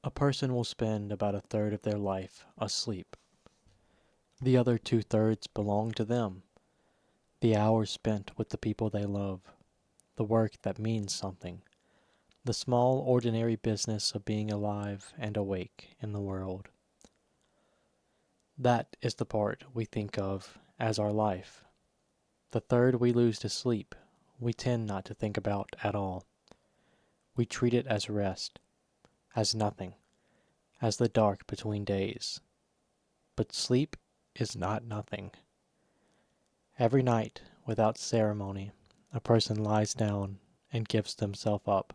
A person will spend about a third of their life asleep. The other two-thirds belong to them. The hours spent with the people they love, the work that means something, the small ordinary business of being alive and awake in the world. That is the part we think of as our life. The third we lose to sleep, we tend not to think about at all. We treat it as rest, as nothing, as the dark between days. But sleep is not nothing. Every night, without ceremony, a person lies down and gives themselves up.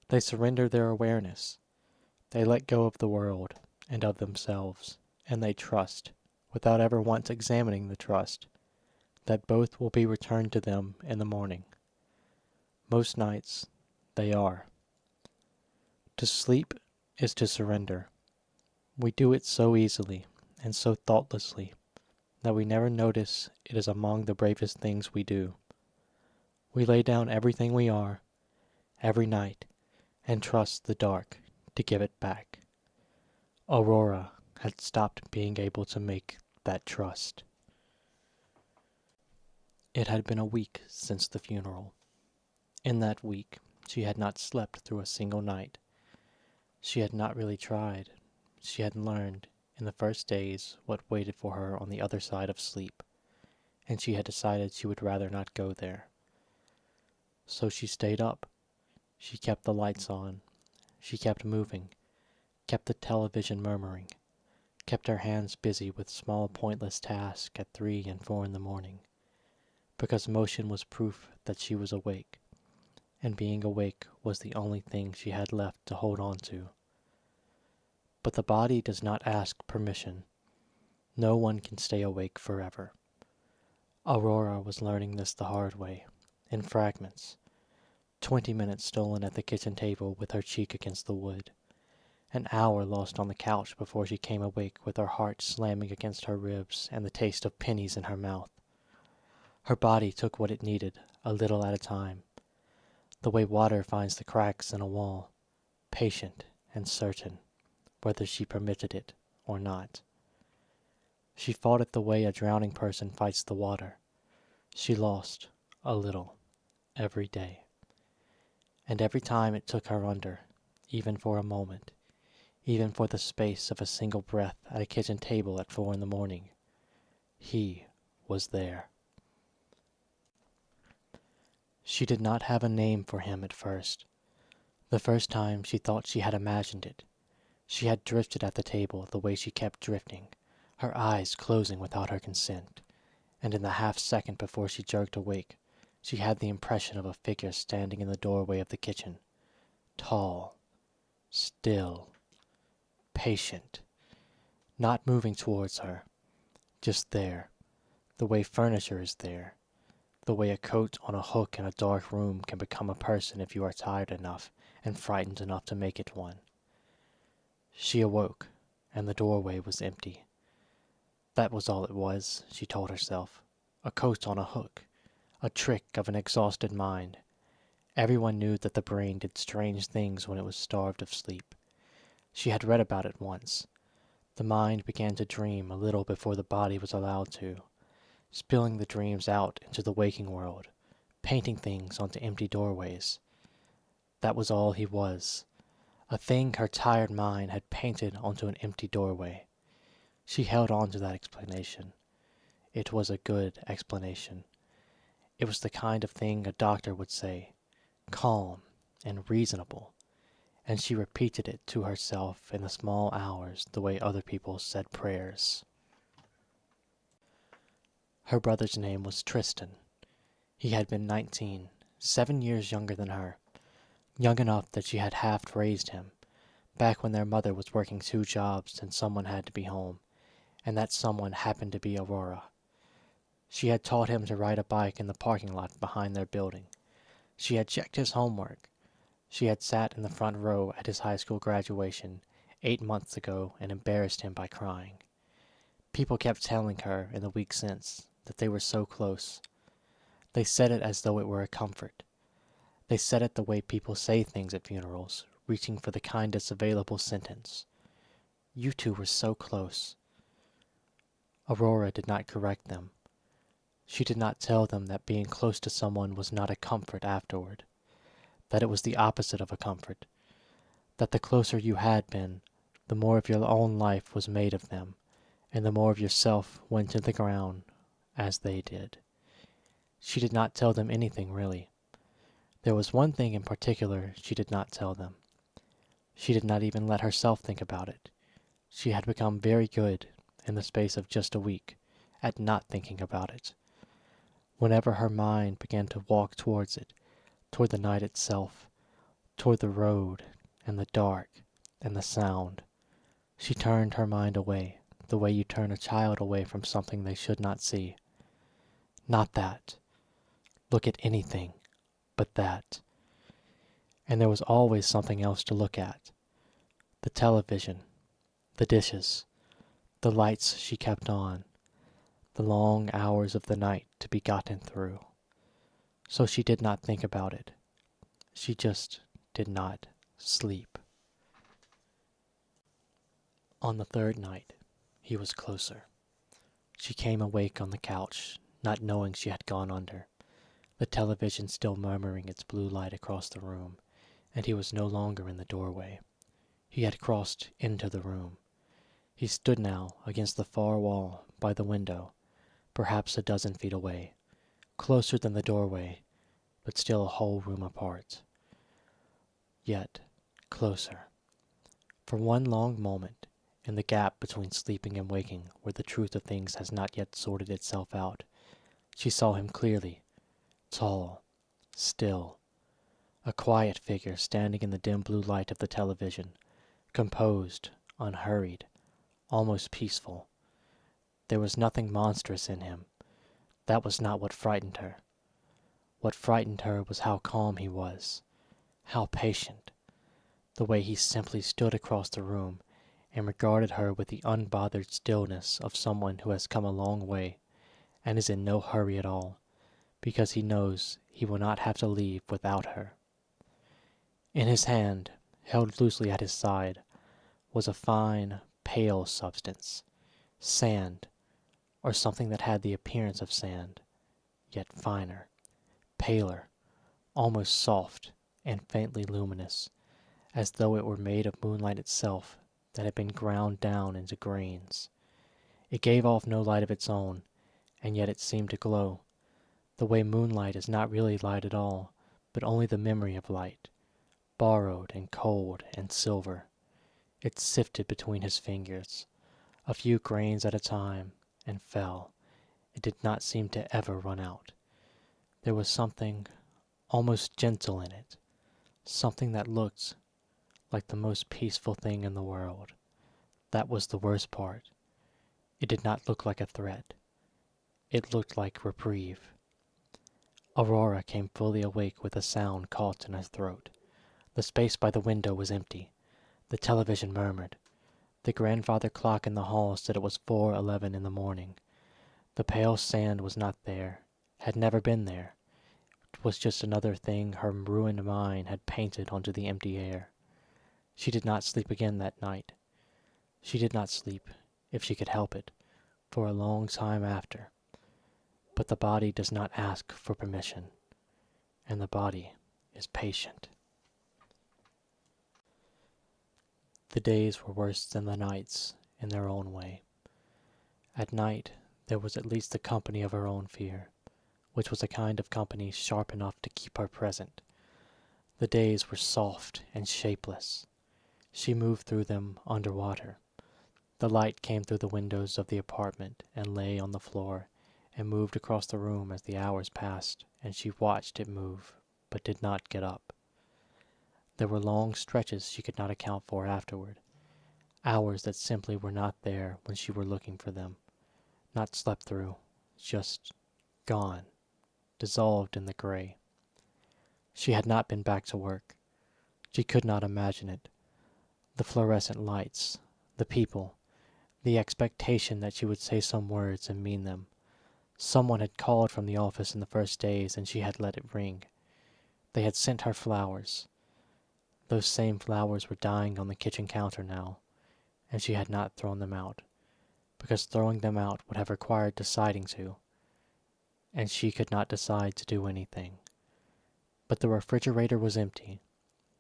They surrender their awareness. They let go of the world and of themselves, and they trust, without ever once examining the trust, that both will be returned to them in the morning. Most nights, they are. To sleep is to surrender. We do it so easily and so thoughtlessly that we never notice it is among the bravest things we do. We lay down everything we are, every night, and trust the dark to give it back. Aurora had stopped being able to make that trust. It had been a week since the funeral. In that week, she had not slept through a single night. She had not really tried. She had learned, in the first days, what waited for her on the other side of sleep, and she had decided she would rather not go there. So she stayed up. She kept the lights on. She kept moving, kept the television murmuring, kept her hands busy with small pointless tasks at 3 and 4 in the morning, because motion was proof that she was awake, and being awake was the only thing she had left to hold on to. But the body does not ask permission. No one can stay awake forever. Aurora was learning this the hard way, in fragments. 20 minutes stolen at the kitchen table with her cheek against the wood. An hour lost on the couch before she came awake with her heart slamming against her ribs and the taste of pennies in her mouth. Her body took what it needed, a little at a time, the way water finds the cracks in a wall, patient and certain, whether she permitted it or not. She fought it the way a drowning person fights the water. She lost, a little, every day. And every time it took her under, even for a moment, even for the space of a single breath at a kitchen table at 4 in the morning, he was there. She did not have a name for him at first. The first time she thought she had imagined it. She had drifted at the table the way she kept drifting, her eyes closing without her consent, and in the half-second before she jerked awake, she had the impression of a figure standing in the doorway of the kitchen, tall, still, patient, not moving towards her, just there, the way furniture is there, the way a coat on a hook in a dark room can become a person if you are tired enough and frightened enough to make it one. She awoke, and the doorway was empty. That was all it was, she told herself, a coat on a hook, a trick of an exhausted mind. Everyone knew that the brain did strange things when it was starved of sleep. She had read about it once. The mind began to dream a little before the body was allowed to, spilling the dreams out into the waking world, painting things onto empty doorways. That was all he was, a thing her tired mind had painted onto an empty doorway. She held on to that explanation. It was a good explanation. It was the kind of thing a doctor would say, calm and reasonable, and she repeated it to herself in the small hours the way other people said prayers. Her brother's name was Tristan. He had been 19, 7 years younger than her, young enough that she had half raised him, back when their mother was working 2 jobs and someone had to be home, and that someone happened to be Aurora. She had taught him to ride a bike in the parking lot behind their building. She had checked his homework. She had sat in the front row at his high school graduation 8 months ago and embarrassed him by crying. People kept telling her in the week since that they were so close. They said it as though it were a comfort. They said it the way people say things at funerals, reaching for the kindest available sentence. You two were so close. Aurora did not correct them. She did not tell them that being close to someone was not a comfort afterward, that it was the opposite of a comfort, that the closer you had been, the more of your own life was made of them, and the more of yourself went to the ground as they did. She did not tell them anything, really. There was one thing in particular she did not tell them. She did not even let herself think about it. She had become very good, in the space of just a week, at not thinking about it. Whenever her mind began to walk towards it, toward the night itself, toward the road, and the dark, and the sound, she turned her mind away, the way you turn a child away from something they should not see. Not that. Look at anything but that. And there was always something else to look at. The television, the dishes, the lights she kept on, the long hours of the night to be gotten through. So she did not think about it. She just did not sleep. On the third night, he was closer. She came awake on the couch, not knowing she had gone under, the television still murmuring its blue light across the room, and he was no longer in the doorway. He had crossed into the room. He stood now against the far wall by the window, perhaps a dozen feet away, closer than the doorway, but still a whole room apart. Yet closer. For one long moment, in the gap between sleeping and waking, where the truth of things has not yet sorted itself out, she saw him clearly, tall, still, a quiet figure standing in the dim blue light of the television, composed, unhurried, almost peaceful. There was nothing monstrous in him. That was not what frightened her. What frightened her was how calm he was, how patient, the way he simply stood across the room and regarded her with the unbothered stillness of someone who has come a long way and is in no hurry at all, because he knows he will not have to leave without her. In his hand, held loosely at his side, was a fine, pale substance, sand, or something that had the appearance of sand, yet finer, paler, almost soft, and faintly luminous, as though it were made of moonlight itself that had been ground down into grains. It gave off no light of its own, and yet it seemed to glow, the way moonlight is not really light at all, but only the memory of light, borrowed and cold and silver. It sifted between his fingers, a few grains at a time, and fell. It did not seem to ever run out. There was something almost gentle in it, something that looked like the most peaceful thing in the world. That was the worst part. It did not look like a threat. It looked like reprieve. Aurora came fully awake with a sound caught in her throat. The space by the window was empty. The television murmured. The grandfather clock in the hall said it was 4:11 in the morning. The pale sand was not there, had never been there. It was just another thing her ruined mind had painted onto the empty air. She did not sleep again that night. She did not sleep, if she could help it, for a long time after. But the body does not ask for permission, and the body is patient. The days were worse than the nights in their own way. At night there was at least the company of her own fear, which was a kind of company sharp enough to keep her present. The days were soft and shapeless. She moved through them underwater. The light came through the windows of the apartment and lay on the floor and moved across the room as the hours passed, and she watched it move, but did not get up. There were long stretches she could not account for afterward, hours that simply were not there when she were looking for them, not slept through, just gone, dissolved in the gray. She had not been back to work. She could not imagine it. The fluorescent lights, the people, the expectation that she would say some words and mean them. Someone had called from the office in the first days and she had let it ring. They had sent her flowers. Those same flowers were dying on the kitchen counter now, and she had not thrown them out, because throwing them out would have required deciding to, and she could not decide to do anything. But the refrigerator was empty.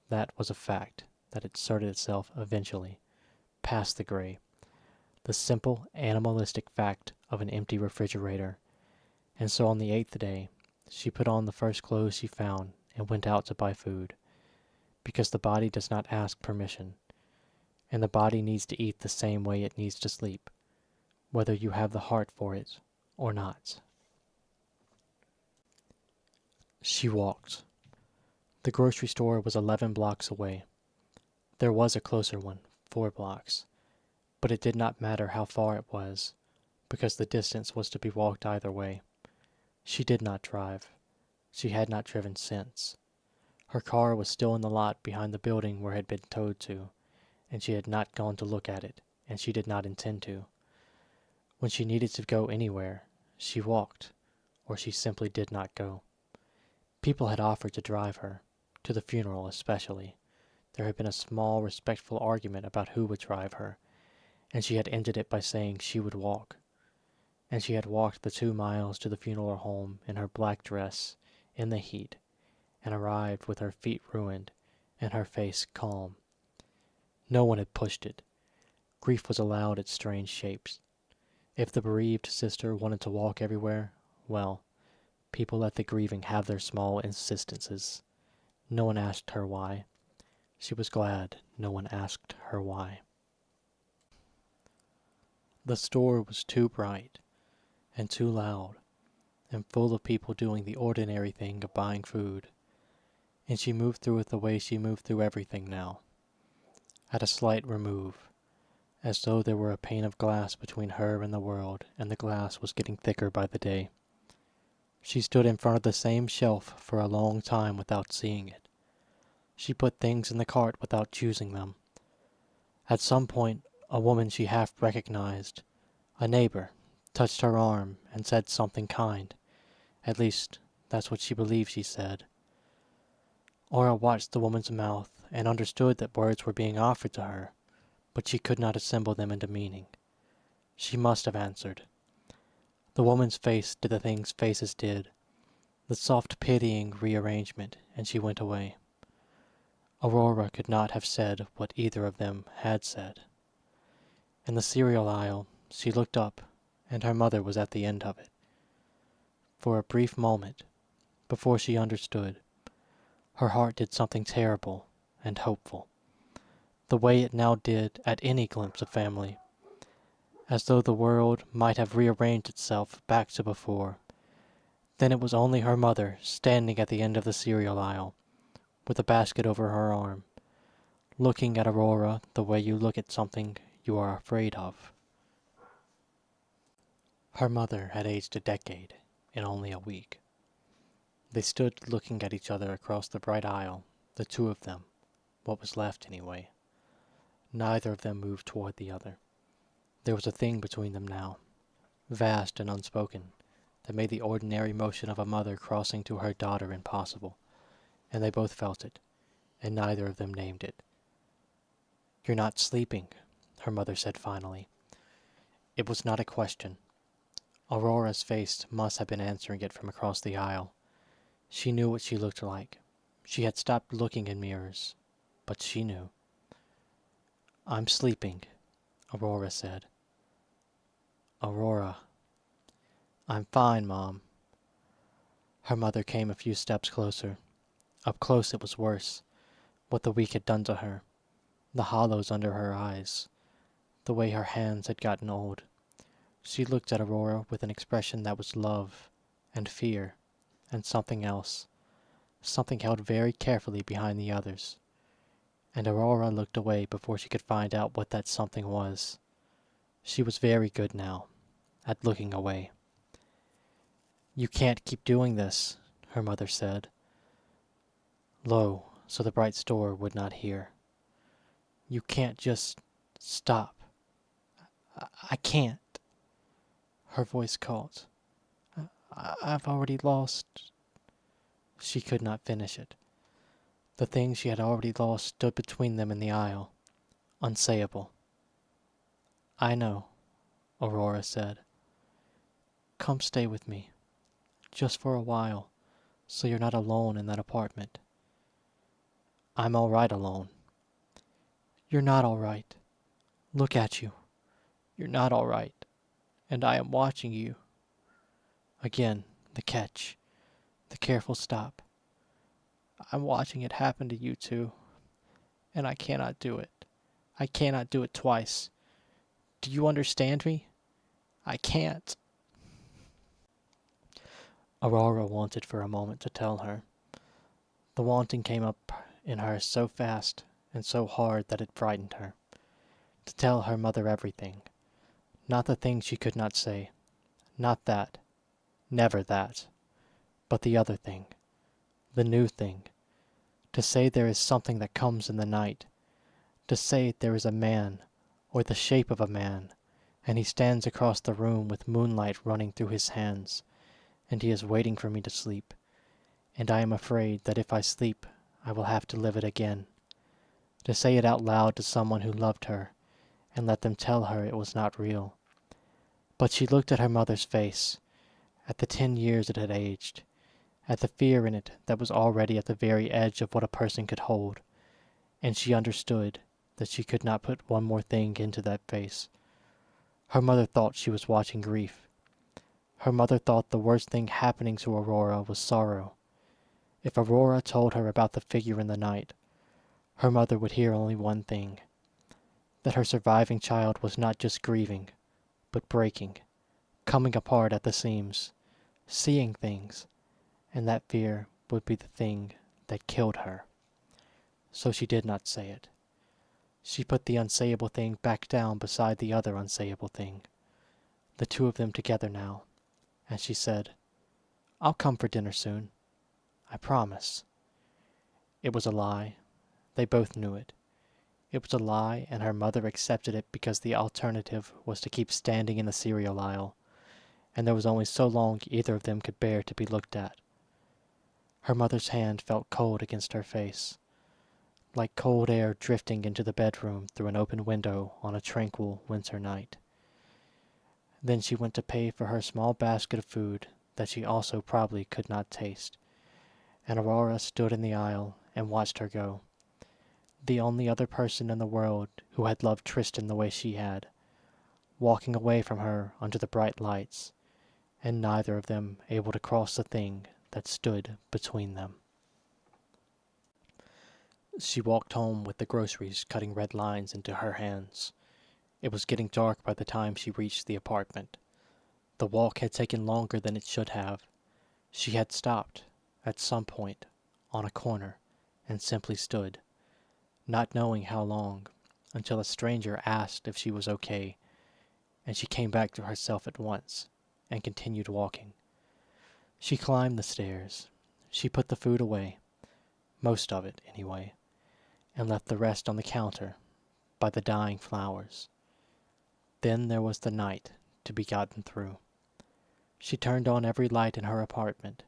That was a fact that asserted itself eventually, past the gray. The simple, animalistic fact of an empty refrigerator. And so on the 8th day, she put on the first clothes she found and went out to buy food, because the body does not ask permission, and the body needs to eat the same way it needs to sleep, whether you have the heart for it or not. She walked. The grocery store was 11 blocks away. There was a closer one, 4 blocks, but it did not matter how far it was, because the distance was to be walked either way. She did not drive. She had not driven since. Her car was still in the lot behind the building where it had been towed to, and she had not gone to look at it, and she did not intend to. When she needed to go anywhere, she walked, or she simply did not go. People had offered to drive her, to the funeral especially. There had been a small, respectful argument about who would drive her, and she had ended it by saying she would walk. And she had walked the 2 miles to the funeral home in her black dress, in the heat, and arrived with her feet ruined and her face calm. No one had pushed it. Grief was allowed its strange shapes. If the bereaved sister wanted to walk everywhere, well, people let the grieving have their small insistences. No one asked her why. She was glad no one asked her why. The store was too bright, and too loud, and full of people doing the ordinary thing of buying food, and she moved through it the way she moved through everything now, at a slight remove, as though there were a pane of glass between her and the world, and the glass was getting thicker by the day. She stood in front of the same shelf for a long time without seeing it. She put things in the cart without choosing them. At some point, a woman she half recognized, a neighbor, touched her arm and said something kind. At least, that's what she believed she said. Aurora watched the woman's mouth and understood that words were being offered to her, but she could not assemble them into meaning. She must have answered. The woman's face did the things faces did, the soft pitying rearrangement, and she went away. Aurora could not have said what either of them had said. In the cereal aisle, she looked up, and her mother was at the end of it. For a brief moment, before she understood, her heart did something terrible and hopeful, the way it now did at any glimpse of family, as though the world might have rearranged itself back to before. Then it was only her mother standing at the end of the cereal aisle, with a basket over her arm, looking at Aurora the way you look at something you are afraid of. Her mother had aged a decade in only a week. They stood looking at each other across the bright aisle, the two of them, what was left anyway. Neither of them moved toward the other. There was a thing between them now, vast and unspoken, that made the ordinary motion of a mother crossing to her daughter impossible, and they both felt it, and neither of them named it. "You're not sleeping," her mother said finally. It was not a question. Aurora's face must have been answering it from across the aisle. She knew what she looked like. She had stopped looking in mirrors, but she knew. "I'm sleeping," Aurora said. "Aurora." "I'm fine, Mom." Her mother came a few steps closer. Up close it was worse, what the week had done to her. The hollows under her eyes, the way her hands had gotten old. She looked at Aurora with an expression that was love, and fear, and something else, something held very carefully behind the others. And Aurora looked away before she could find out what that something was. She was very good now, at looking away. "You can't keep doing this," her mother said, low, so the bright store would not hear. "You can't just stop. I can't." Her voice caught. I've already lost." She could not finish it. The thing she had already lost stood between them in the aisle, unsayable. "I know," Aurora said. "Come stay with me, just for a while, so you're not alone in that apartment." "I'm all right alone." "You're not all right. Look at you. You're not all right, and I am watching you." Again, the catch, the careful stop. "I'm watching it happen to you too, and I cannot do it. I cannot do it twice. Do you understand me? I can't." Aurora wanted for a moment to tell her. The wanting came up in her so fast and so hard that it frightened her. To tell her mother everything. Not the thing she could not say. Not that. Never that. But the other thing. The new thing. To say there is something that comes in the night. To say there is a man, or the shape of a man, and he stands across the room with moonlight running through his hands, and he is waiting for me to sleep, and I am afraid that if I sleep I will have to live it again. To say it out loud to someone who loved her, and let them tell her it was not real. But she looked at her mother's face, at the 10 years it had aged, at the fear in it that was already at the very edge of what a person could hold, and she understood that she could not put one more thing into that face. Her mother thought she was watching grief. Her mother thought the worst thing happening to Aurora was sorrow. If Aurora told her about the figure in the night, her mother would hear only one thing: that her surviving child was not just grieving, but breaking, coming apart at the seams, seeing things, and that fear would be the thing that killed her. So she did not say it. She put the unsayable thing back down beside the other unsayable thing, the two of them together now, and she said, "I'll come for dinner soon. I promise." It was a lie. They both knew it. It was a lie, and her mother accepted it because the alternative was to keep standing in the cereal aisle, and there was only so long either of them could bear to be looked at. Her mother's hand felt cold against her face, like cold air drifting into the bedroom through an open window on a tranquil winter night. Then she went to pay for her small basket of food that she also probably could not taste, and Aurora stood in the aisle and watched her go. The only other person in the world who had loved Tristan the way she had, walking away from her under the bright lights, and neither of them able to cross the thing that stood between them. She walked home with the groceries cutting red lines into her hands. It was getting dark by the time she reached the apartment. The walk had taken longer than it should have. She had stopped, at some point, on a corner, and simply stood, not knowing how long, until a stranger asked if she was okay, and she came back to herself at once, and continued walking. She climbed the stairs. She put the food away, most of it, anyway, and left the rest on the counter, by the dying flowers. Then there was the night to be gotten through. She turned on every light in her apartment.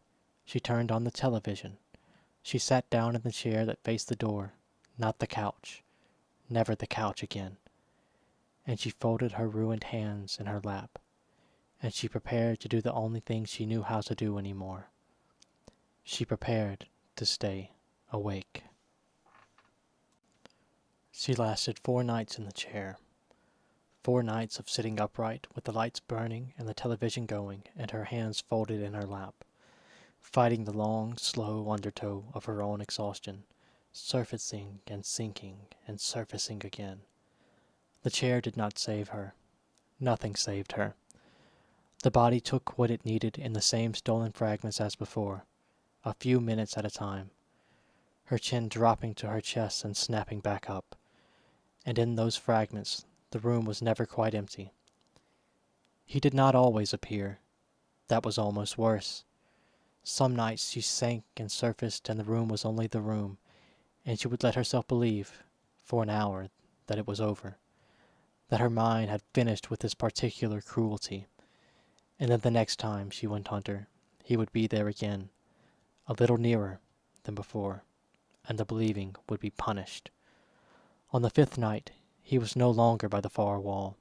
She turned on the television. She sat down in the chair that faced the door, not the couch, never the couch again. And she folded her ruined hands in her lap, and she prepared to do the only thing she knew how to do anymore. She prepared to stay awake. She lasted 4 nights in the chair. 4 nights of sitting upright with the lights burning and the television going and her hands folded in her lap, fighting the long, slow undertow of her own exhaustion, surfacing and sinking and surfacing again. The chair did not save her. Nothing saved her. The body took what it needed in the same stolen fragments as before, a few minutes at a time, her chin dropping to her chest and snapping back up. And in those fragments, the room was never quite empty. He did not always appear. That was almost worse. Some nights she sank and surfaced and the room was only the room, and she would let herself believe, for an hour, that it was over, that her mind had finished with this particular cruelty. And then the next time she went under, he would be there again, a little nearer than before, and the believing would be punished. On the 5th night, he was no longer by the far wall.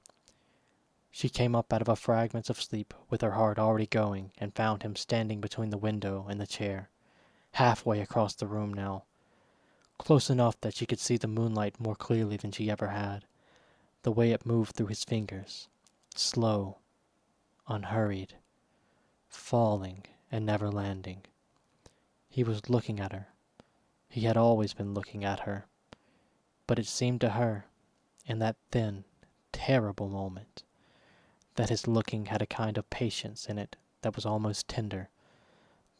She came up out of a fragment of sleep with her heart already going and found him standing between the window and the chair, halfway across the room now, close enough that she could see the moonlight more clearly than she ever had, the way it moved through his fingers, slow, unhurried, falling and never landing. He was looking at her. He had always been looking at her. But it seemed to her, in that thin, terrible moment, that his looking had a kind of patience in it that was almost tender,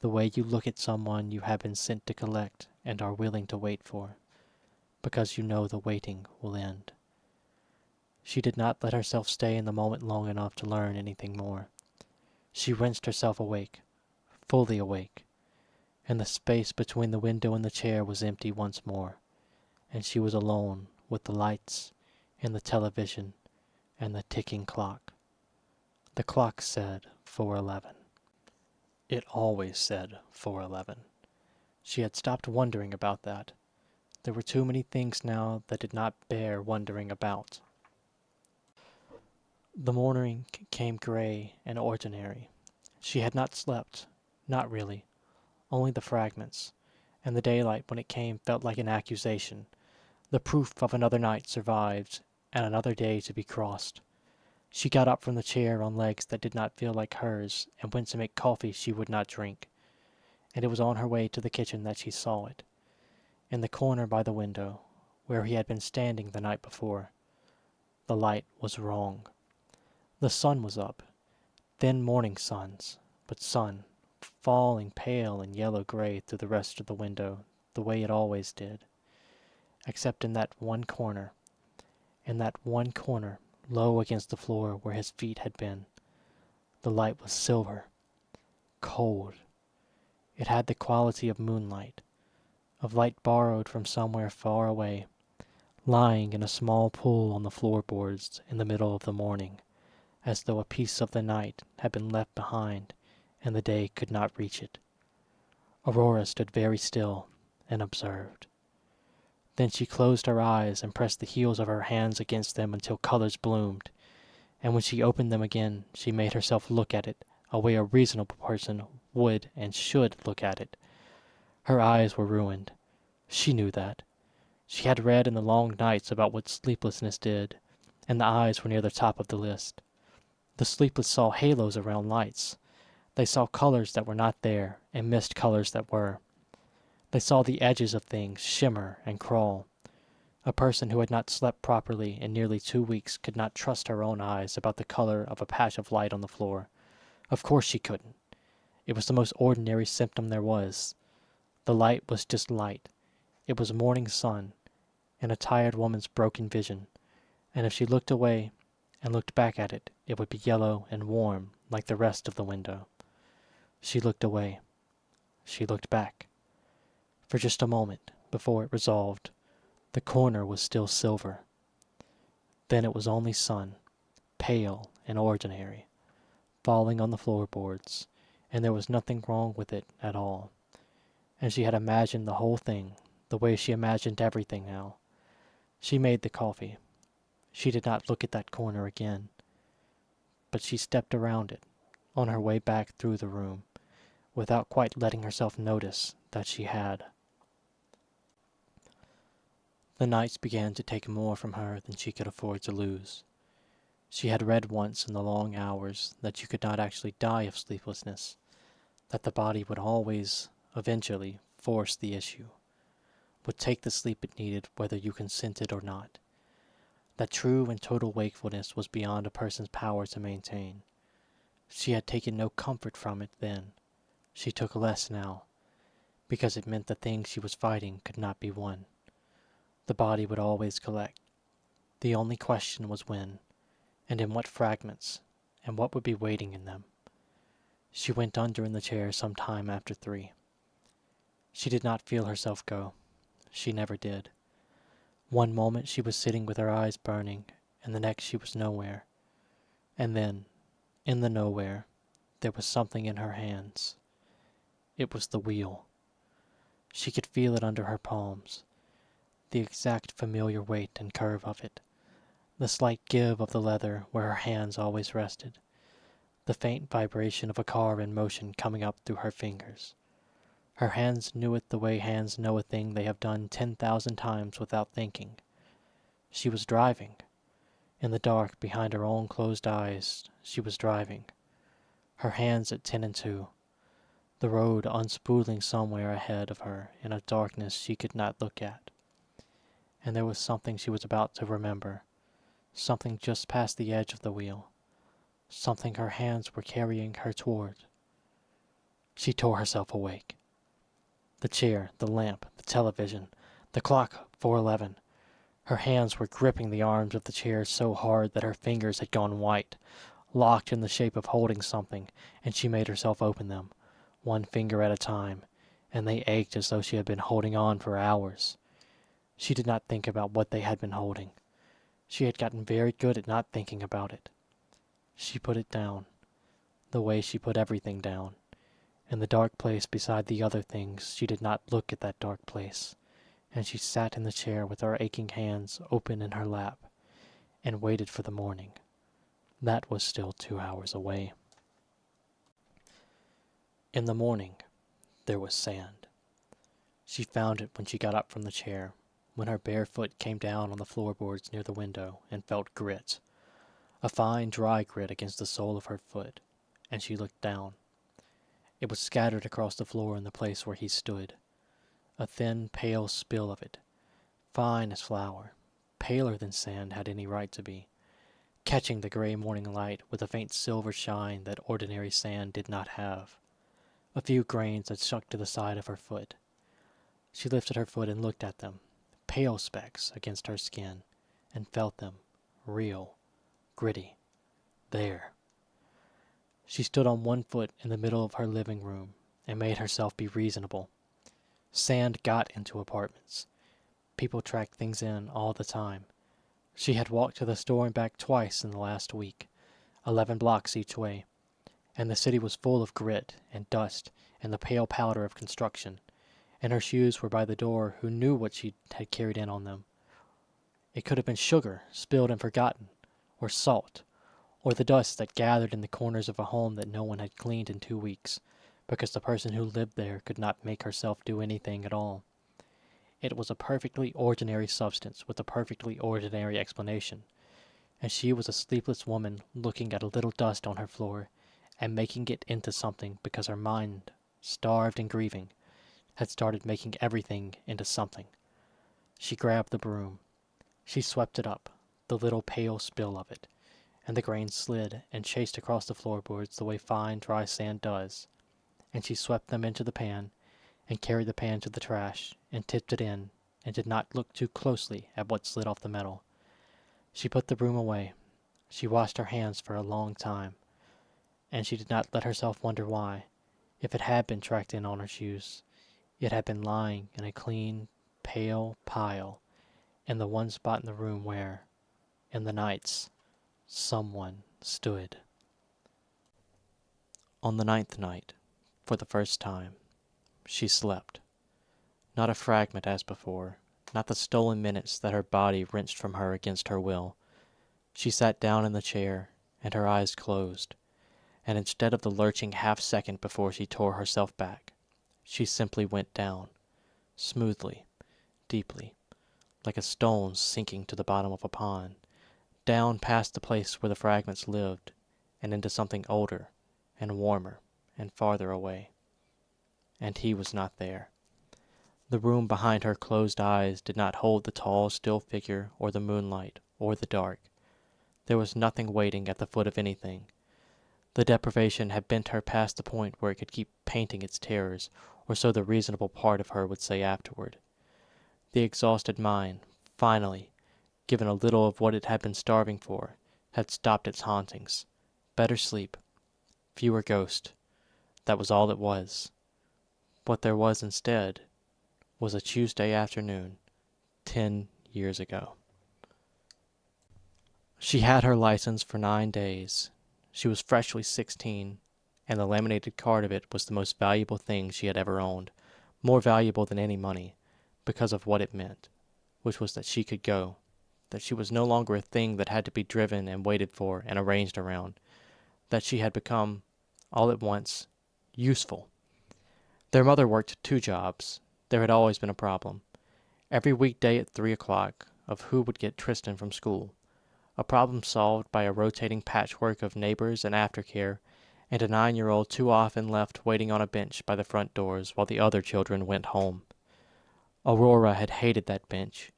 the way you look at someone you have been sent to collect and are willing to wait for, because you know the waiting will end. She did not let herself stay in the moment long enough to learn anything more. She wrenched herself awake, fully awake, and the space between the window and the chair was empty once more, and she was alone with the lights and the television and the ticking clock. The clock said 4:11. It always said 4:11. She had stopped wondering about that. There were too many things now that did not bear wondering about. The morning came gray and ordinary. She had not slept, not really, only the fragments, and the daylight when it came felt like an accusation, the proof of another night survived and another day to be crossed. She got up from the chair on legs that did not feel like hers and went to make coffee she would not drink, and it was on her way to the kitchen that she saw it, in the corner by the window, where he had been standing the night before. The light was wrong. The sun was up, thin morning suns, but sun, falling pale and yellow-gray through the rest of the window the way it always did, except in that one corner, low against the floor where his feet had been. The light was silver, cold. It had the quality of moonlight, of light borrowed from somewhere far away, lying in a small pool on the floorboards in the middle of the morning, as though a piece of the night had been left behind and the day could not reach it. Aurora stood very still and observed. Then she closed her eyes and pressed the heels of her hands against them until colors bloomed, and when she opened them again she made herself look at it a way a reasonable person would and should look at it. Her eyes were ruined. She knew that. She had read in the long nights about what sleeplessness did, and the eyes were near the top of the list. The sleepless saw halos around lights. They saw colors that were not there and missed colors that were. They saw the edges of things shimmer and crawl. A person who had not slept properly in nearly 2 weeks could not trust her own eyes about the color of a patch of light on the floor. Of course she couldn't. It was the most ordinary symptom there was. The light was just light. It was morning sun, and a tired woman's broken vision, and if she looked away and looked back at it, it would be yellow and warm like the rest of the window. She looked away. She looked back. For just a moment, before it resolved, the corner was still silver. Then it was only sun, pale and ordinary, falling on the floorboards, and there was nothing wrong with it at all. And she had imagined the whole thing, the way she imagined everything now. She made the coffee. She did not look at that corner again. But she stepped around it, on her way back through the room, without quite letting herself notice that she had. The nights began to take more from her than she could afford to lose. She had read once in the long hours that you could not actually die of sleeplessness, that the body would always, eventually, force the issue, would take the sleep it needed whether you consented or not, that true and total wakefulness was beyond a person's power to maintain. She had taken no comfort from it then. She took less now, because it meant the thing she was fighting could not be won. The body would always collect. The only question was when, and in what fragments, and what would be waiting in them. She went under in the chair some time after 3. She did not feel herself go. She never did. One moment she was sitting with her eyes burning, and the next she was nowhere. And then, in the nowhere, there was something in her hands. It was the wheel. She could feel it under her palms, the exact familiar weight and curve of it, the slight give of the leather where her hands always rested, the faint vibration of a car in motion coming up through her fingers. Her hands knew it the way hands know a thing they have done 10,000 times without thinking. She was driving. In the dark, behind her own closed eyes, she was driving. Her hands at 10 and 2. The road unspooling somewhere ahead of her in a darkness she could not look at. And there was something she was about to remember. Something just past the edge of the wheel. Something her hands were carrying her toward. She tore herself awake. The chair, the lamp, the television, the clock, 4:11. Her hands were gripping the arms of the chair so hard that her fingers had gone white, locked in the shape of holding something, and she made herself open them, one finger at a time, and they ached as though she had been holding on for hours. She did not think about what they had been holding. She had gotten very good at not thinking about it. She put it down, the way she put everything down. In the dark place beside the other things, she did not look at that dark place, and she sat in the chair with her aching hands open in her lap, and waited for the morning. That was still 2 hours away. In the morning, there was sand. She found it when she got up from the chair, when her bare foot came down on the floorboards near the window and felt grit, a fine dry grit against the sole of her foot, and she looked down. It was scattered across the floor in the place where he stood, a thin, pale spill of it, fine as flour, paler than sand had any right to be, catching the gray morning light with a faint silver shine that ordinary sand did not have. A few grains had stuck to the side of her foot. She lifted her foot and looked at them, pale specks against her skin, and felt them, real, gritty, there. She stood on one foot in the middle of her living room and made herself be reasonable. Sand got into apartments. People tracked things in all the time. She had walked to the store and back twice in the last week, 11 blocks each way, and the city was full of grit and dust and the pale powder of construction, and her shoes were by the door. Who knew what she had carried in on them? It could have been sugar, spilled and forgotten, or salt, or the dust that gathered in the corners of a home that no one had cleaned in 2 weeks, because the person who lived there could not make herself do anything at all. It was a perfectly ordinary substance with a perfectly ordinary explanation, and she was a sleepless woman looking at a little dust on her floor and making it into something because her mind, starved and grieving, had started making everything into something. She grabbed the broom. She swept it up, the little pale spill of it, and the grains slid and chased across the floorboards the way fine, dry sand does, and she swept them into the pan, and carried the pan to the trash, and tipped it in, and did not look too closely at what slid off the metal. She put the broom away. She washed her hands for a long time, and she did not let herself wonder why, if it had been tracked in on her shoes, it had been lying in a clean, pale pile, in the one spot in the room where, in the nights, someone stood. On the 9th night, for the first time, she slept. Not a fragment as before, not the stolen minutes that her body wrenched from her against her will. She sat down in the chair, and her eyes closed, and instead of the lurching half-second before she tore herself back, she simply went down, smoothly, deeply, like a stone sinking to the bottom of a pond, down past the place where the fragments lived, and into something older, and warmer, and farther away. And he was not there. The room behind her closed eyes did not hold the tall, still figure, or the moonlight, or the dark. There was nothing waiting at the foot of anything. The deprivation had bent her past the point where it could keep painting its terrors, or so the reasonable part of her would say afterward. The exhausted mind, finally, given a little of what it had been starving for, had stopped its hauntings. Better sleep. Fewer ghosts. That was all it was. What there was instead was a Tuesday afternoon, 10 years ago. She had her license for 9 days. She was freshly 16, and the laminated card of it was the most valuable thing she had ever owned, more valuable than any money, because of what it meant, which was that she could go, that she was no longer a thing that had to be driven and waited for and arranged around, that she had become, all at once, useful. Their mother worked 2 jobs. There had always been a problem. Every weekday at 3 o'clock, of who would get Tristan from school. A problem solved by a rotating patchwork of neighbors and aftercare, and a 9-year-old too often left waiting on a bench by the front doors while the other children went home. Aurora had hated that bench.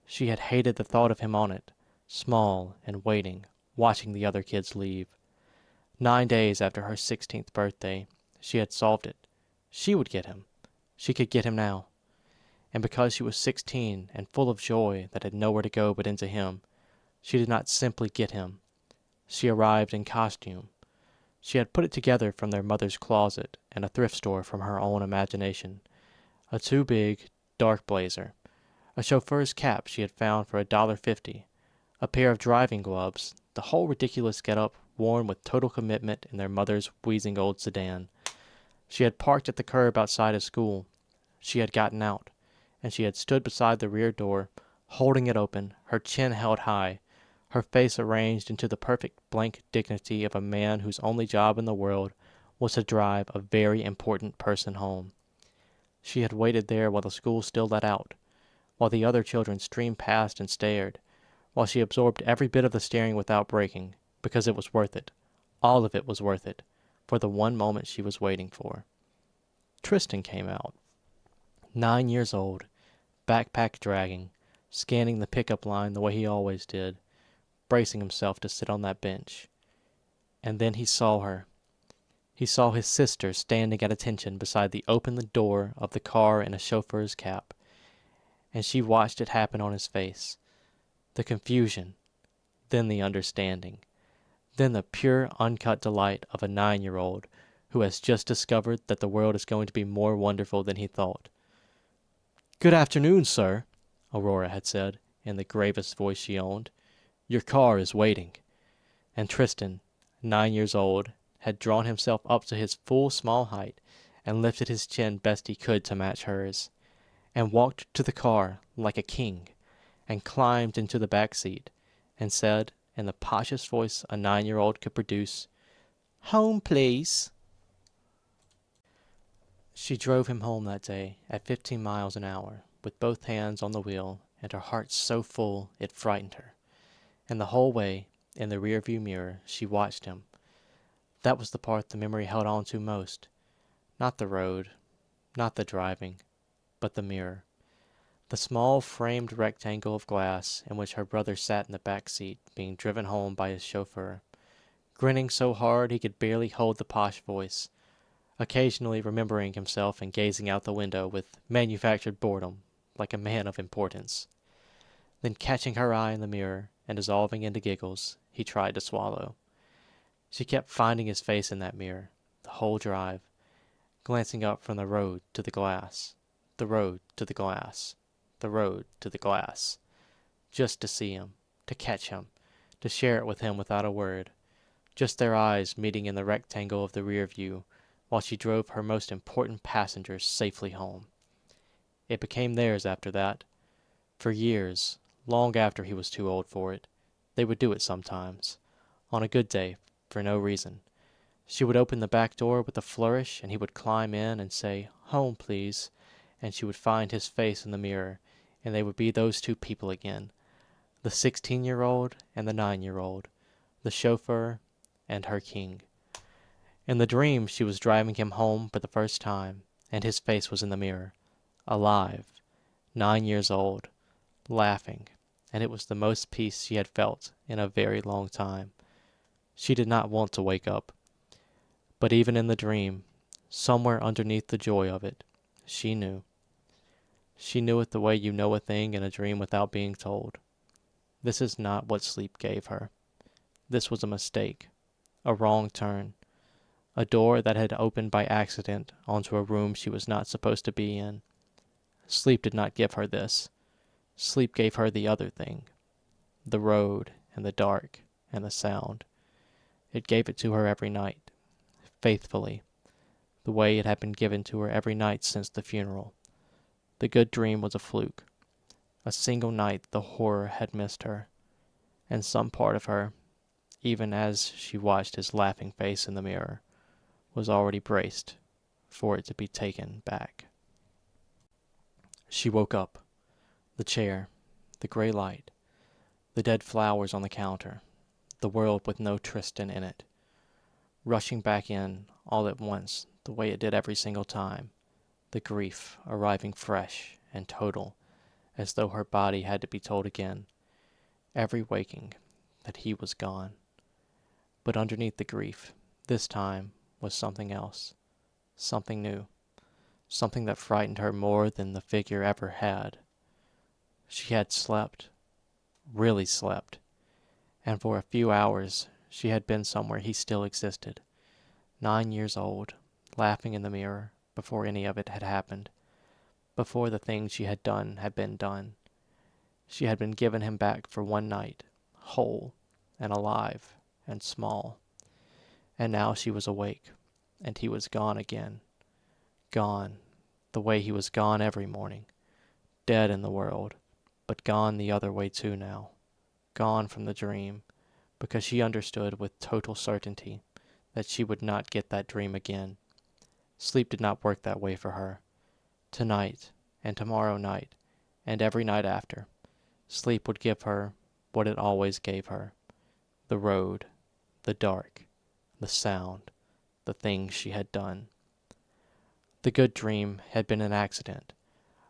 She had hated the thought of him on it, small and waiting, watching the other kids leave. 9 days after her 16th birthday, she had solved it. She would get him. She could get him now. And because she was 16 and full of joy that had nowhere to go but into him, she did not simply get him. She arrived in costume. She had put it together from their mother's closet and a thrift store from her own imagination. A too big, dark blazer, a chauffeur's cap she had found for $1.50, a pair of driving gloves, the whole ridiculous get-up worn with total commitment in their mother's wheezing old sedan. She had parked at the curb outside his school. She had gotten out, and she had stood beside the rear door, holding it open, her chin held high, her face arranged into the perfect blank dignity of a man whose only job in the world was to drive a very important person home. She had waited there while the school still let out, while the other children streamed past and stared, while she absorbed every bit of the staring without breaking, because it was worth it. All of it was worth it, for the one moment she was waiting for. Tristan came out. 9 years old, backpack dragging, scanning the pickup line the way he always did, bracing himself to sit on that bench. And then he saw her. He saw his sister standing at attention beside the open door of the car in a chauffeur's cap, and she watched it happen on his face. The confusion, then the understanding, then the pure, uncut delight of a 9-year-old who has just discovered that the world is going to be more wonderful than he thought. "Good afternoon, sir," Aurora had said, in the gravest voice she owned. "Your car is waiting." And Tristan, 9 years old, had drawn himself up to his full small height and lifted his chin best he could to match hers, and walked to the car like a king, and climbed into the back seat, and said, in the poshest voice a 9-year-old could produce, "Home, please." She drove him home that day at 15 miles an hour, with both hands on the wheel, and her heart so full it frightened her. And the whole way, in the rear-view mirror, she watched him. That was the part the memory held on to most. Not the road, not the driving, but the mirror. The small framed rectangle of glass in which her brother sat in the back seat, being driven home by his chauffeur, grinning so hard he could barely hold the posh voice, occasionally remembering himself and gazing out the window with manufactured boredom, like a man of importance. Then catching her eye in the mirror and dissolving into giggles, he tried to swallow. She kept finding his face in that mirror, the whole drive, glancing up from the road to the glass, the road to the glass, the road to the glass, just to see him, to catch him, to share it with him without a word, just their eyes meeting in the rectangle of the rear view, while she drove her most important passengers safely home. It became theirs after that. For years, long after he was too old for it, they would do it sometimes, on a good day, for no reason. She would open the back door with a flourish, and he would climb in and say, "Home, please," and she would find his face in the mirror, and they would be those two people again, the 16-year-old and the 9-year-old, the chauffeur and her king. In the dream, she was driving him home for the first time, and his face was in the mirror, alive, 9 years old, laughing, and it was the most peace she had felt in a very long time. She did not want to wake up. But even in the dream, somewhere underneath the joy of it, she knew. She knew it the way you know a thing in a dream without being told. This is not what sleep gave her. This was a mistake, a wrong turn, a door that had opened by accident onto a room she was not supposed to be in. Sleep did not give her this. Sleep gave her the other thing, the road and the dark and the sound. It gave it to her every night, faithfully, the way it had been given to her every night since the funeral. The good dream was a fluke. A single night the horror had missed her, and some part of her, even as she watched his laughing face in the mirror, was already braced for it to be taken back. She woke up. The chair, the gray light, the dead flowers on the counter, the world with no Tristan in it, rushing back in all at once the way it did every single time, the grief arriving fresh and total, as though her body had to be told again, every waking, that he was gone. But underneath the grief, this time, was something else, something new, something that frightened her more than the figure ever had. She had slept, really slept, and for a few hours she had been somewhere he still existed, 9 years old, laughing in the mirror, before any of it had happened, before the things she had done had been done. She had been given him back for one night, whole and alive and small. And now she was awake, and he was gone again. Gone, the way he was gone every morning. Dead in the world, but gone the other way too now. Gone from the dream, because she understood with total certainty that she would not get that dream again. Sleep did not work that way for her. Tonight, and tomorrow night, and every night after, sleep would give her what it always gave her: the road, the dark, the sound, the things she had done. The good dream had been an accident,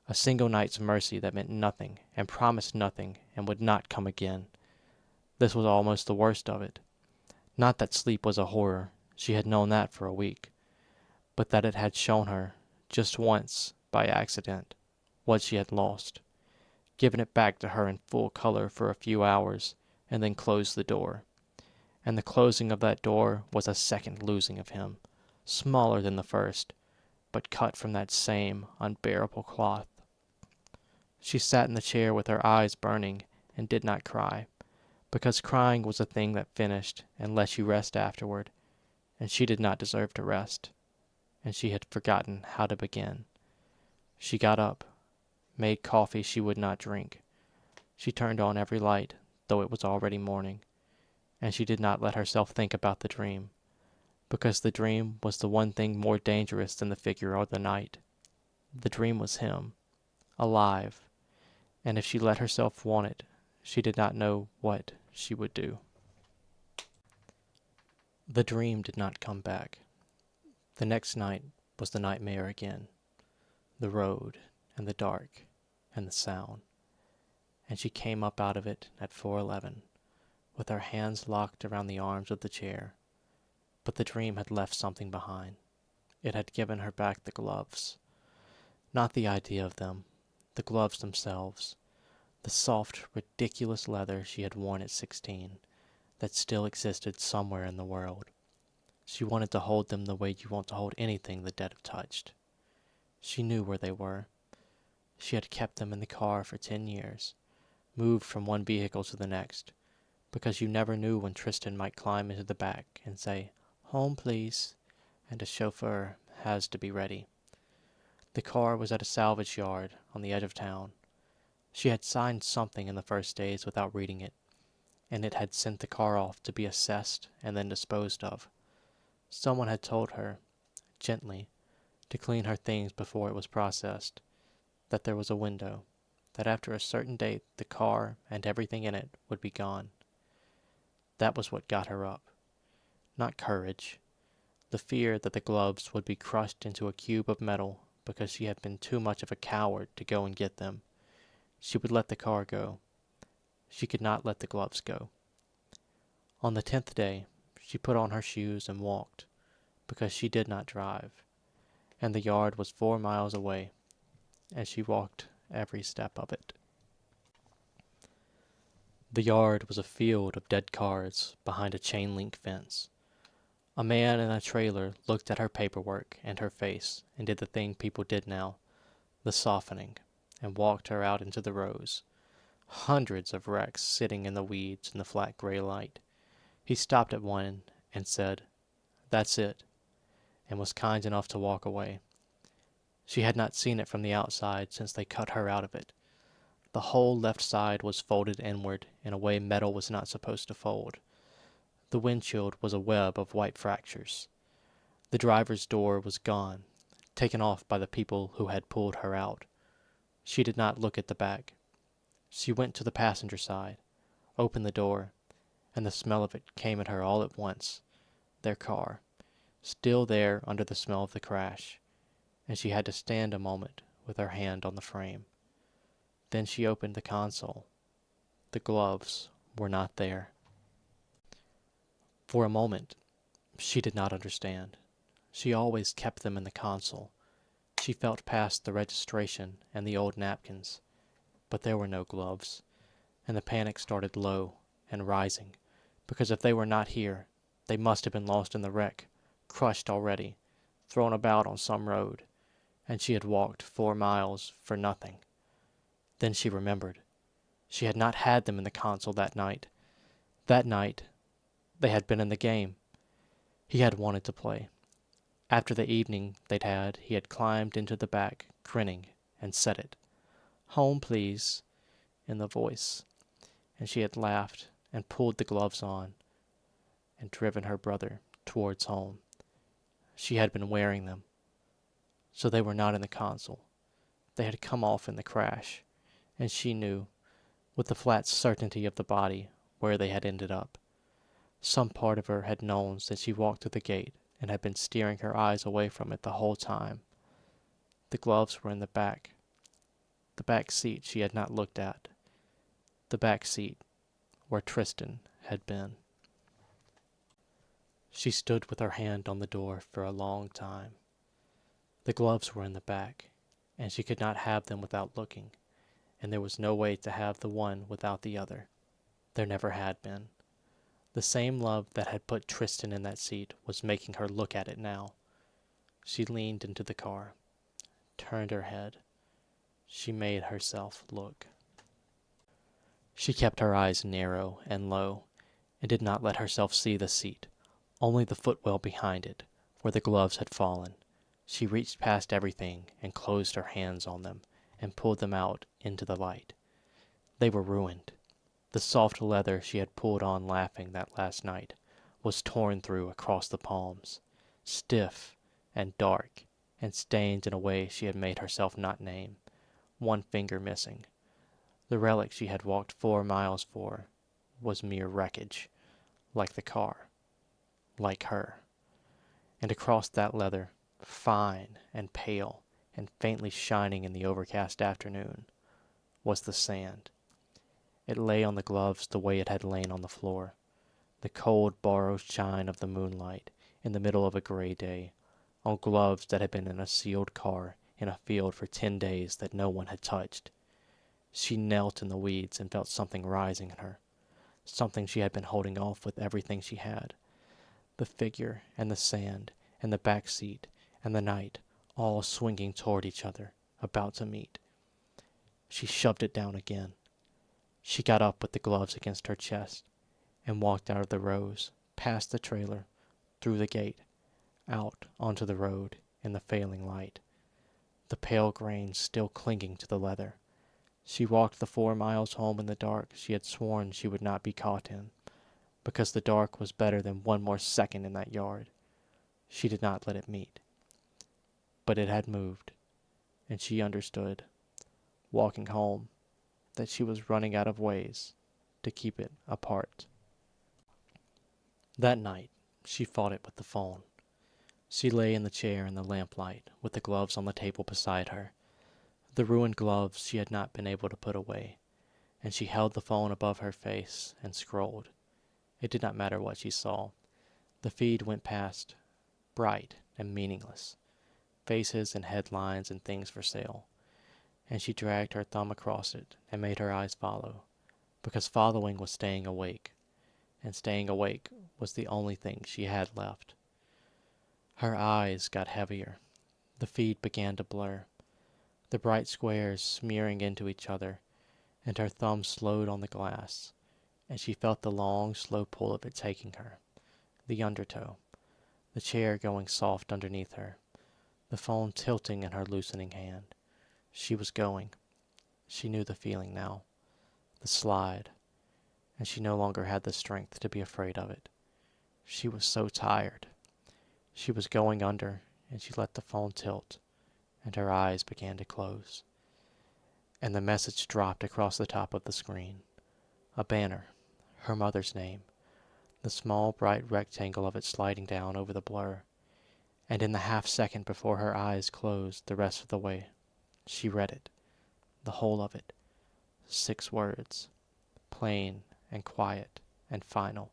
a single night's mercy that meant nothing and promised nothing and would not come again. This was almost the worst of it. Not that sleep was a horror, she had known that for a week, but that it had shown her, just once, by accident, what she had lost, given it back to her in full color for a few hours, and then closed the door. And the closing of that door was a second losing of him, smaller than the first, but cut from that same unbearable cloth. She sat in the chair with her eyes burning, and did not cry, because crying was a thing that finished and let you rest afterward, and she did not deserve to rest, and she had forgotten how to begin. She got up, made coffee she would not drink. She turned on every light, though it was already morning, and she did not let herself think about the dream, because the dream was the one thing more dangerous than the figure or the night. The dream was him, alive, and if she let herself want it, she did not know what she would do. The dream did not come back. The next night was the nightmare again, the road, and the dark, and the sound, and she came up out of it at 4:11, with her hands locked around the arms of the chair. But the dream had left something behind. It had given her back the gloves. Not the idea of them, the gloves themselves, the soft, ridiculous leather she had worn at 16, that still existed somewhere in the world. She wanted to hold them the way you want to hold anything the dead have touched. She knew where they were. She had kept them in the car for 10 years, moved from one vehicle to the next, because you never knew when Tristan might climb into the back and say, "Home, please," and a chauffeur has to be ready. The car was at a salvage yard on the edge of town. She had signed something in the first days without reading it, and it had sent the car off to be assessed and then disposed of. Someone had told her, gently, to clean her things before it was processed, that there was a window, that after a certain date the car and everything in it would be gone. That was what got her up. Not courage. The fear that the gloves would be crushed into a cube of metal because she had been too much of a coward to go and get them. She would let the car go. She could not let the gloves go. On the 10th day, she put on her shoes and walked, because she did not drive, and the yard was 4 miles away, and she walked every step of it. The yard was a field of dead cars behind a chain-link fence. A man in a trailer looked at her paperwork and her face and did the thing people did now, the softening, and walked her out into the rows. Hundreds of wrecks sitting in the weeds in the flat gray light. He stopped at one and said, "That's it." and was kind enough to walk away. She had not seen it from the outside since they cut her out of it. The whole left side was folded inward in a way metal was not supposed to fold. The windshield was a web of white fractures. The driver's door was gone, taken off by the people who had pulled her out. She did not look at the back. She went to the passenger side, opened the door, and the smell of it came at her all at once. Their car, still there under the smell of the crash, and she had to stand a moment with her hand on the frame. Then she opened the console. The gloves were not there. For a moment, she did not understand. She always kept them in the console. She felt past the registration and the old napkins, but there were no gloves, and the panic started low and rising, because if they were not here, they must have been lost in the wreck, crushed already, thrown about on some road, and she had walked 4 miles for nothing. Then she remembered. She had not had them in the console that night. That night, they had been in the game. He had wanted to play. After the evening they'd had, he had climbed into the back, grinning, and said it. "Home, please," in the voice. And she had laughed and pulled the gloves on and driven her brother towards home. She had been wearing them. So they were not in the console. They had come off in the crash, and she knew, with the flat certainty of the body, where they had ended up. Some part of her had known since she walked through the gate and had been steering her eyes away from it the whole time. The gloves were in the back. The back seat she had not looked at. The back seat where Tristan had been. She stood with her hand on the door for a long time. The gloves were in the back, and she could not have them without looking, and there was no way to have the one without the other. There never had been. The same love that had put Tristan in that seat was making her look at it now. She leaned into the car, turned her head. She made herself look. She kept her eyes narrow and low, and did not let herself see the seat, only the footwell behind it, where the gloves had fallen. She reached past everything and closed her hands on them and pulled them out into the light. They were ruined. The soft leather she had pulled on laughing that last night was torn through across the palms, stiff and dark and stained in a way she had made herself not name, one finger missing. The relic she had walked 4 miles for was mere wreckage, like the car, like her. And across that leather, fine and pale and faintly shining in the overcast afternoon, was the sand. It lay on the gloves the way it had lain on the floor, the cold borrowed shine of the moonlight in the middle of a gray day, on gloves that had been in a sealed car in a field for 10 days that no one had touched. She knelt in the weeds and felt something rising in her, something she had been holding off with everything she had. The figure and the sand and the back seat and the night all swinging toward each other, about to meet. She shoved it down again. She got up with the gloves against her chest and walked out of the rows, past the trailer, through the gate, out onto the road in the failing light, the pale grain still clinging to the leather. She walked the 4 miles home in the dark she had sworn she would not be caught in, because the dark was better than one more second in that yard. She did not let it meet. But it had moved, and she understood, walking home, that she was running out of ways to keep it apart. That night, she fought it with the phone. She lay in the chair in the lamplight, with the gloves on the table beside her. The ruined gloves she had not been able to put away, and she held the phone above her face and scrolled. It did not matter what she saw. The feed went past, bright and meaningless, faces and headlines and things for sale, and she dragged her thumb across it and made her eyes follow, because following was staying awake, and staying awake was the only thing she had left. Her eyes got heavier. The feed began to blur, the bright squares smearing into each other, and her thumb slowed on the glass, and she felt the long, slow pull of it taking her, the undertow, the chair going soft underneath her, the phone tilting in her loosening hand. She was going. She knew the feeling now, the slide, and she no longer had the strength to be afraid of it. She was so tired. She was going under, and she let the phone tilt, and her eyes began to close. And the message dropped across the top of the screen. A banner, her mother's name, the small bright rectangle of it sliding down over the blur. And in the half second before her eyes closed the rest of the way, she read it, the whole of it. 6 words, plain and quiet and final.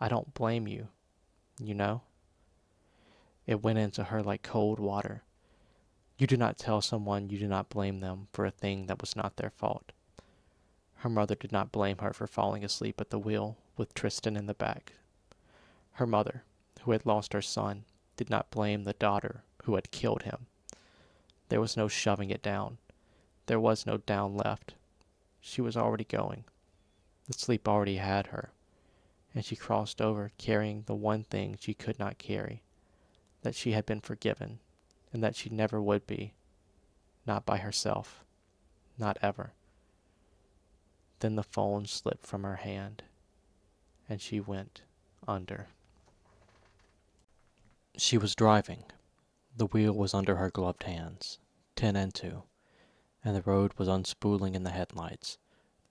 I don't blame you, you know? It went into her like cold water. You do not tell someone you do not blame them for a thing that was not their fault. Her mother did not blame her for falling asleep at the wheel with Tristan in the back. Her mother, who had lost her son, did not blame the daughter who had killed him. There was no shoving it down. There was no down left. She was already going. The sleep already had her, and she crossed over carrying the one thing she could not carry, that she had been forgiven, and that she never would be, not by herself, not ever. Then the phone slipped from her hand, and she went under. She was driving. The wheel was under her gloved hands, 10 and 2, and the road was unspooling in the headlights,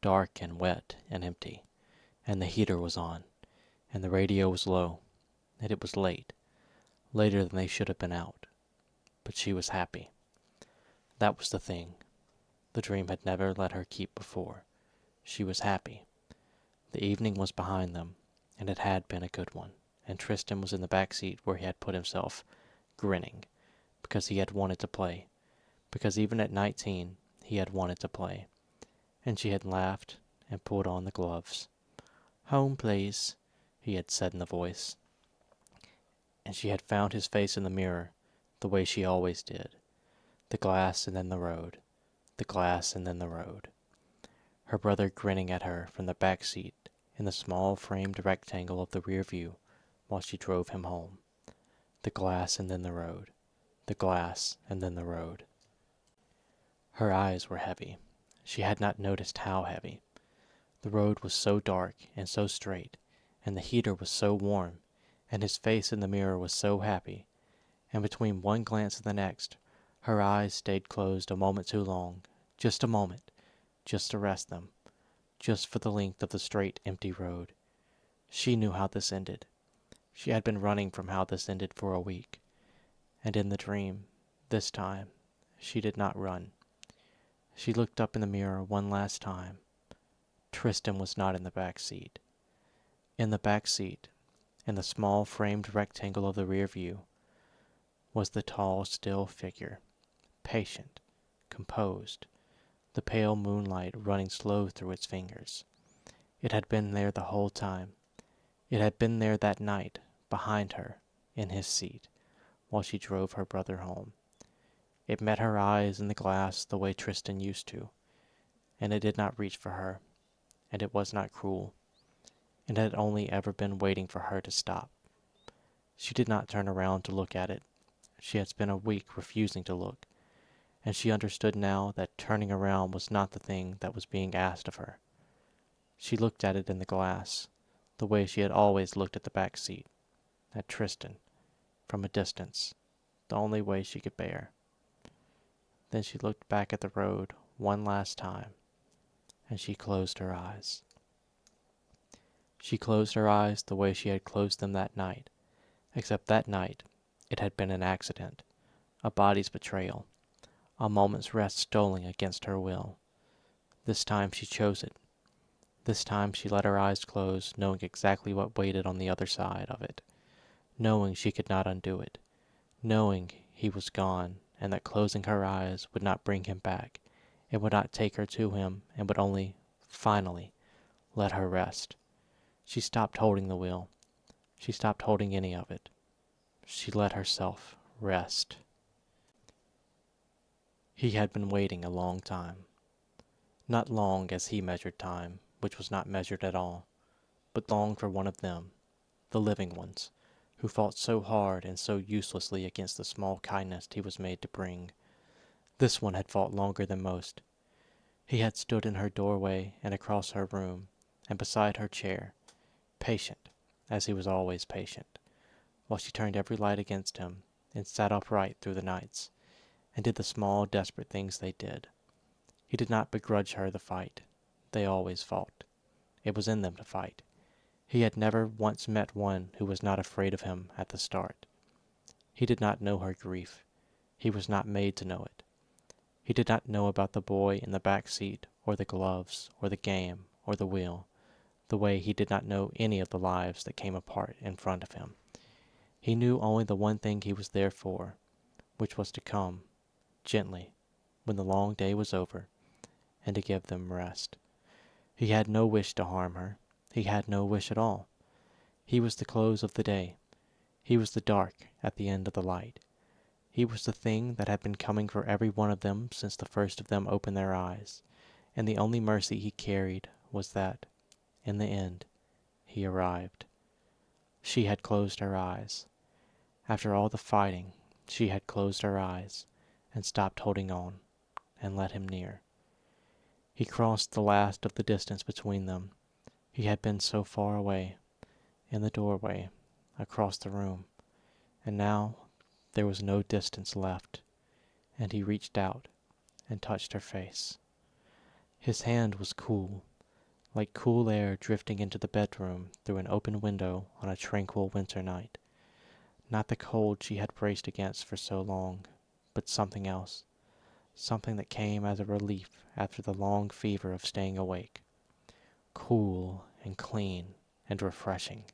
dark and wet and empty, and the heater was on, and the radio was low, and it was late, later than they should have been out. But she was happy. That was the thing. The dream had never let her keep before. She was happy. The evening was behind them, and it had been a good one, and Tristan was in the back seat where he had put himself, grinning, because he had wanted to play, because even at 19 he had wanted to play, and she had laughed and pulled on the gloves. "Home, please," he had said in the voice, and she had found his face in the mirror the way she always did, the glass and then the road, the glass and then the road. Her brother grinning at her from the back seat in the small framed rectangle of the rear view while she drove him home. The glass and then the road, the glass and then the road. Her eyes were heavy. She had not noticed how heavy. The road was so dark and so straight, and the heater was so warm, and his face in the mirror was so happy, and between one glance and the next, her eyes stayed closed a moment too long, just a moment, just to rest them, just for the length of the straight, empty road. She knew how this ended. She had been running from how this ended for a week, and in the dream, this time, she did not run. She looked up in the mirror one last time. Tristan was not in the back seat. In the back seat, in the small framed rectangle of the rear view, was the tall, still figure, patient, composed, the pale moonlight running slow through its fingers. It had been there the whole time. It had been there that night, behind her, in his seat, while she drove her brother home. It met her eyes in the glass the way Tristan used to, and it did not reach for her, and it was not cruel. It had only ever been waiting for her to stop. She did not turn around to look at it. She had spent a week refusing to look, and she understood now that turning around was not the thing that was being asked of her. She looked at it in the glass, the way she had always looked at the back seat, at Tristan, from a distance, the only way she could bear. Then she looked back at the road one last time, and she closed her eyes. She closed her eyes the way she had closed them that night, except that night it had been an accident, a body's betrayal, a moment's rest stolen against her will. This time she chose it. This time she let her eyes close, knowing exactly what waited on the other side of it, knowing she could not undo it, knowing he was gone, and that closing her eyes would not bring him back, it would not take her to him, and would only, finally, let her rest. She stopped holding the wheel. She stopped holding any of it. She let herself rest. He had been waiting a long time. Not long as he measured time, which was not measured at all, but long for one of them, the living ones, who fought so hard and so uselessly against the small kindness he was made to bring. This one had fought longer than most. He had stood in her doorway and across her room, and beside her chair, patient, as he was always patient, while she turned every light against him, and sat upright through the nights, and did the small, desperate things they did. He did not begrudge her the fight. They always fought. It was in them to fight. He had never once met one who was not afraid of him at the start. He did not know her grief. He was not made to know it. He did not know about the boy in the back seat, or the gloves, or the game, or the wheel, the way he did not know any of the lives that came apart in front of him. He knew only the one thing he was there for, which was to come, gently, when the long day was over, and to give them rest. He had no wish to harm her. He had no wish at all. He was the close of the day. He was the dark at the end of the light. He was the thing that had been coming for every one of them since the first of them opened their eyes, and the only mercy he carried was that, in the end, he arrived. She had closed her eyes. After all the fighting, she had closed her eyes, and stopped holding on, and let him near. He crossed the last of the distance between them. He had been so far away, in the doorway, across the room, and now there was no distance left, and he reached out and touched her face. His hand was cool, like cool air drifting into the bedroom through an open window on a tranquil winter night. Not the cold she had braced against for so long, but something else, something that came as a relief after the long fever of staying awake. Cool and clean and refreshing,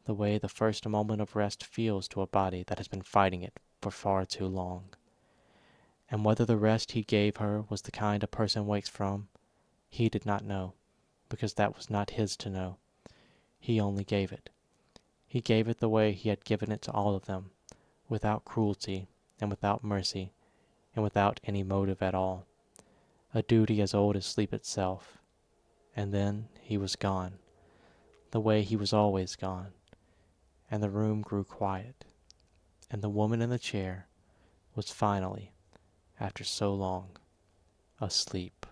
the way the first moment of rest feels to a body that has been fighting it for far too long. And whether the rest he gave her was the kind a person wakes from, he did not know, because that was not his to know. He only gave it. He gave it the way he had given it to all of them, without cruelty and without mercy and without any motive at all. A duty as old as sleep itself. And then he was gone, the way he was always gone, and the room grew quiet, and the woman in the chair was finally, after so long, asleep.